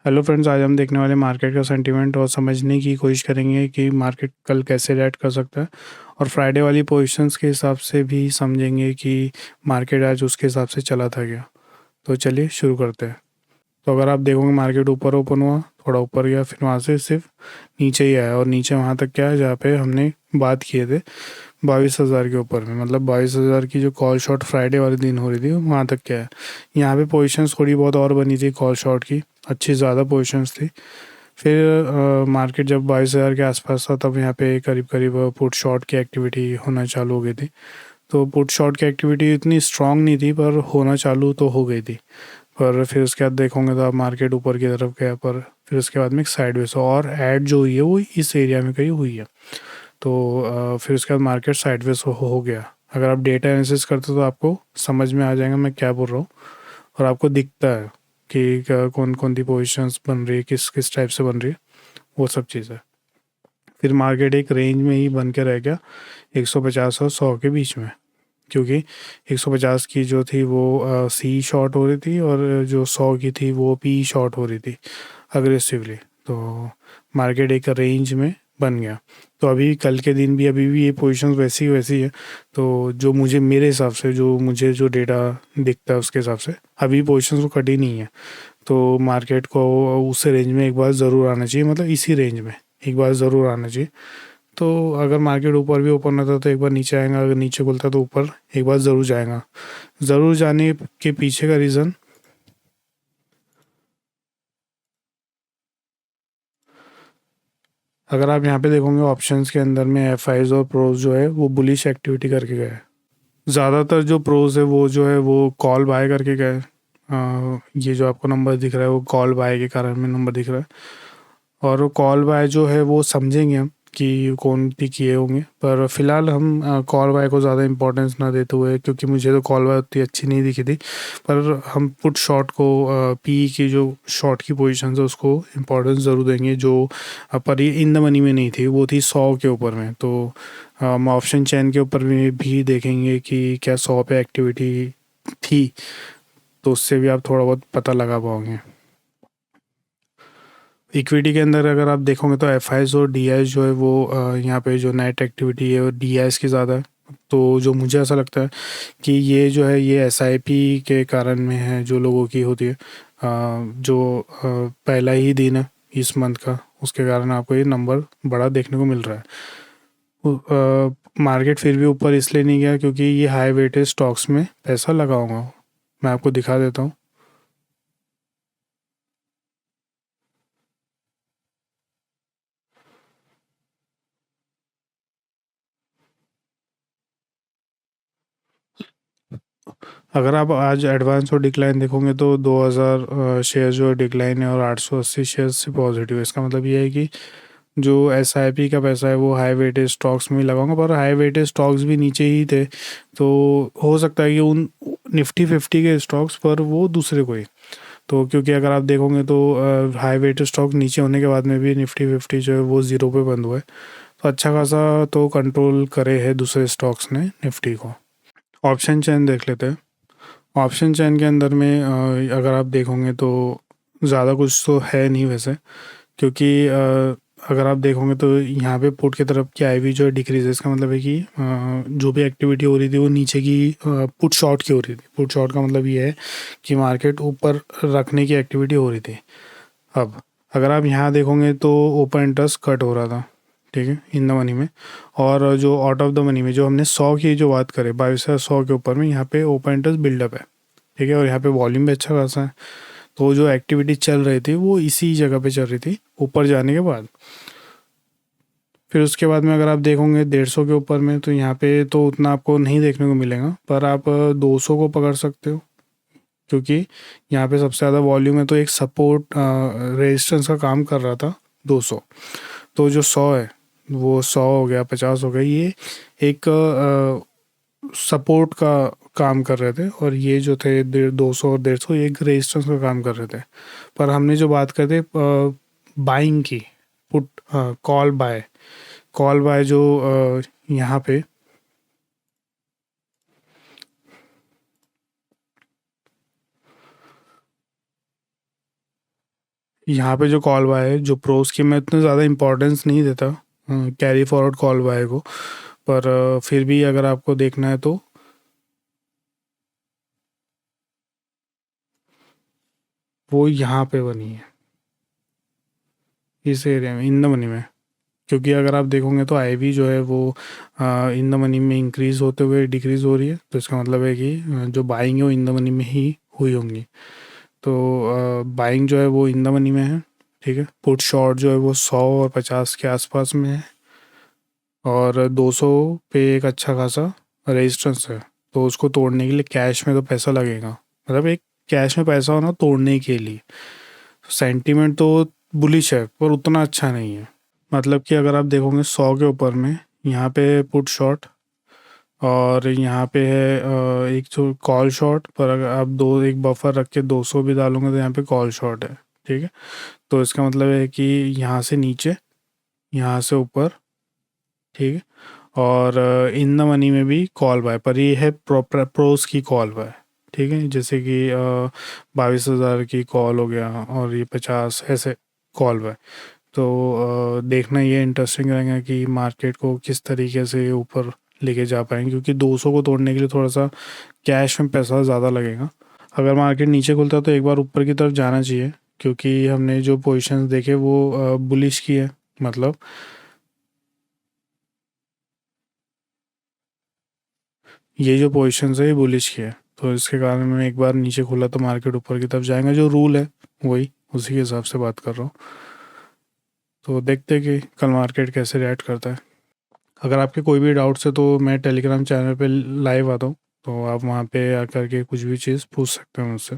Hello friends, आज हम देखने वाले मार्केट का सेंटीमेंट और समझने की कोशिश करेंगे कि मार्केट कल कैसे रिएक्ट कर सकता है। और फ्राइडे वाली पोजीशंस के हिसाब से भी समझेंगे कि मार्केट आज उसके हिसाब से चला था क्या। तो चलिए शुरू करते हैं। तो अगर आप देखोगे मार्केट ऊपर ओपन हुआ, थोड़ा ऊपर गया, फिर वहाँ से सिर्फ नीचे ही आया और नीचे वहाँ तक क्या है जहाँ पे हमने बात किए थे 22,000 के ऊपर में, मतलब 22,000 की जो कॉल शॉट फ्राइडे वाले दिन हो रही थी वहाँ तक क्या है। यहाँ पे पोजीशंस थोड़ी बहुत और बनी थी कॉल शॉट की, अच्छी ज़्यादा पोजीशंस थी। फिर मार्केट जब 22,000 के आसपास था तब यहाँ पे करीब करीब पुट शॉट की एक्टिविटी होना चालू हो गई थी। तो पुट शॉट की एक्टिविटी इतनी स्ट्रांग नहीं थी पर होना चालू तो हो गई थी। पर फिर उसके बाद देखोगे तो आप मार्केट ऊपर की तरफ गया, पर फिर उसके बाद में एक साइडवेज और ऐड जो हुई है वो इस एरिया में कहीं हुई है। तो फिर उसके बाद मार्केट साइडवेज हो गया। अगर आप डेटा एनालिसिस करते हो तो आपको समझ में आ जाएगा मैं क्या बोल रहा हूँ, और आपको दिखता है कि कौन कौन सी पोजीशंस बन रही है, किस किस टाइप से बन रही है, वो सब चीज़ें। फिर मार्केट एक रेंज में ही बन के रह गया 150 और 100 के बीच में, क्योंकि 150 की जो थी वो सी शॉर्ट हो रही थी और जो 100 की थी वो पी शॉर्ट हो रही थी अग्रेसिवली। तो मार्केट एक रेंज में बन गया। तो अभी कल के दिन भी अभी भी ये पोजीशन वैसी वैसी है। तो जो मुझे मेरे हिसाब से जो मुझे जो डेटा दिखता है उसके हिसाब से अभी पोजीशन तो कटी नहीं है। तो मार्केट को उस रेंज में एक बार ज़रूर आना चाहिए, मतलब इसी रेंज में एक बार ज़रूर आना चाहिए। तो अगर मार्केट ऊपर भी ओपन होता तो एक बार नीचे आएगा, अगर नीचे खुलता तो ऊपर एक बार ज़रूर जाएगा। ज़रूर जाने के पीछे का रीज़न, अगर आप यहाँ पे देखोगे ऑप्शंस के अंदर में एफ आईज और प्रोज जो है वो बुलिश एक्टिविटी करके गए। ज़्यादातर जो प्रोज है वो जो है वो कॉल बाय करके गए। ये जो आपको नंबर दिख रहा है वो कॉल बाय के कारण में नंबर दिख रहा है। और वो कॉल बाय जो है वो समझेंगे हम कि कौन सी किए होंगे, पर फिलहाल हम कॉल बाय को ज़्यादा इंपॉर्टेंस ना देते हुए, क्योंकि मुझे तो कॉल बाय उतनी अच्छी नहीं दिखी थी, पर हम पुट शॉट को पी की जो शॉट की पोजीशन है उसको इम्पोर्टेंस ज़रूर देंगे। जो पर ये इन द मनी में नहीं थी, वो थी 100 के ऊपर में। तो हम ऑप्शन चैन के ऊपर में भी देखेंगे कि क्या 100 पे एक्टिविटी थी, तो उससे भी आप थोड़ा बहुत पता लगा पाओगे। इक्विटी के अंदर अगर आप देखोगे तो एफ आईज और डी आईज जो है वो यहाँ पे जो नेट एक्टिविटी है वो डी आईज की ज़्यादा है। तो जो मुझे ऐसा लगता है कि ये जो है ये एस आई पी के कारण में है जो लोगों की होती है। जो पहला ही दिन है इस मंथ का, उसके कारण आपको ये नंबर बड़ा देखने को मिल रहा है। मार्केट फिर भी ऊपर इसलिए नहीं गया क्योंकि ये हाई वेटेज स्टॉक्स में पैसा लगाऊंगा। मैं आपको दिखा देता हूँ। अगर आप आज एडवांस और डिक्लाइन देखोगे तो 2,000 शेयर जो है डिक्लाइन है और 880 शेयर से पॉजिटिव है। इसका मतलब ये है कि जो एस आई पी का पैसा है वो हाई वेटेज स्टॉक्स में ही लगाऊंगा, पर हाई वेटेज स्टॉक्स भी नीचे ही थे। तो हो सकता है कि उन निफ्टी 50 के स्टॉक्स पर वो दूसरे कोई। तो क्योंकि अगर आप देखोगे तो हाई वेटेज स्टॉक नीचे होने के बाद में भी निफ्टी 50 जो है वो ज़ीरो पे बंद हुआ है। तो अच्छा खासा तो कंट्रोल करे है दूसरे स्टॉक्स ने निफ्टी को। ऑप्शन चेन देख लेते हैं। ऑप्शन चेन के अंदर में अगर आप देखोगे तो ज़्यादा कुछ तो है नहीं वैसे, क्योंकि अगर आप देखोगे तो यहाँ पे पुट की तरफ की आईवी जो है डिक्रीज है। इसका मतलब है कि जो भी एक्टिविटी हो रही थी वो नीचे की पुट शॉर्ट की हो रही थी। पुट शॉर्ट का मतलब ये है कि मार्केट ऊपर रखने की एक्टिविटी हो रही थी। अब अगर आप यहाँ देखोगे तो ओपन इंटरेस्ट कट हो रहा था, ठीक है, इन द मनी में। और जो आउट ऑफ द मनी में जो हमने 100 की जो बात करें 22,100 के ऊपर में, यहाँ पे ओपन इंटरेस्ट बिल्डअप है, ठीक है, और यहाँ पे वॉल्यूम भी अच्छा खासा है। तो जो एक्टिविटी चल रही थी वो इसी जगह पे चल रही थी ऊपर जाने के बाद। फिर उसके बाद में अगर आप देखोगे 150 के ऊपर में तो यहाँ पे तो उतना आपको नहीं देखने को मिलेगा, पर आप 200 को पकड़ सकते हो, क्योंकि यहाँ पे सबसे ज़्यादा वॉल्यूम है। तो एक सपोर्ट रेजिस्टेंस का काम कर रहा था 200। तो जो 100 है वो 100 हो गया, 50 हो गया, ये एक सपोर्ट का काम कर रहे थे, और ये जो थे 200 और 150 ये एक रेजिस्टेंस का काम कर रहे थे। पर हमने जो बात करते बाइंग की, पुट कॉल बाय जो यहाँ पे यहाँ पे जो कॉल बाय है, जो प्रोस की, मैं इतना ज़्यादा इम्पोर्टेंस नहीं देता कैरी फॉरवर्ड कॉल बाय को, पर फिर भी अगर आपको देखना है तो वो यहाँ पे बनी है, इस एरिया में, इन द मनी में। क्योंकि अगर आप देखोगे तो आईवी जो है वो इन द मनी में इंक्रीज होते हुए डिक्रीज हो रही है, तो इसका मतलब है कि जो बाइंग है वो इन द मनी में ही हुई होंगी। तो बाइंग जो है वो इन द मनी में है, ठीक है। पुट शॉर्ट जो है वो 100 और 50 के आसपास में है, और 200 पे एक अच्छा खासा रेजिस्टेंस है। तो उसको तोड़ने के लिए कैश में तो पैसा लगेगा, मतलब एक कैश में पैसा होना तोड़ने के लिए। सेंटीमेंट तो बुलिश है पर उतना अच्छा नहीं है। मतलब कि अगर आप देखोगे 100 के ऊपर में, यहाँ पे पुट शॉट, और यहाँ पे है एक जो कॉल शॉट, पर अगर आप दो एक बफर रख के 200 भी डालोगे तो यहाँ पे कॉल शॉट है, ठीक है। तो इसका मतलब है कि यहाँ से नीचे, यहाँ से ऊपर, ठीक है। और इन द मनी में भी कॉल बाय, पर ये है प्रोस की कॉल बाय, ठीक है। जैसे कि 22,000 की कॉल हो गया, और ये 50 ऐसे कॉल बाय। तो देखना ये इंटरेस्टिंग रहेगा कि मार्केट को किस तरीके से ऊपर लेके जा पाएंगे, क्योंकि 200 को तोड़ने के लिए थोड़ा सा कैश में पैसा ज़्यादा लगेगा। अगर मार्केट नीचे खुलता है तो एक बार ऊपर की तरफ जाना चाहिए, क्योंकि हमने जो पोजीशंस देखे वो बुलिश की है, मतलब ये जो पोजीशंस है ये बुलिश की है। तो इसके कारण में एक बार नीचे खुला तो मार्केट ऊपर की तरफ जाएगा, जो रूल है वही, उसी के हिसाब से बात कर रहा हूँ। तो देखते हैं कि कल मार्केट कैसे रिएक्ट करता है। अगर आपके कोई भी डाउट्स है तो मैं टेलीग्राम चैनल पे लाइव आता हूँ, तो आप वहाँ पे आकर के कुछ भी चीज़ पूछ सकते हैं मुझसे।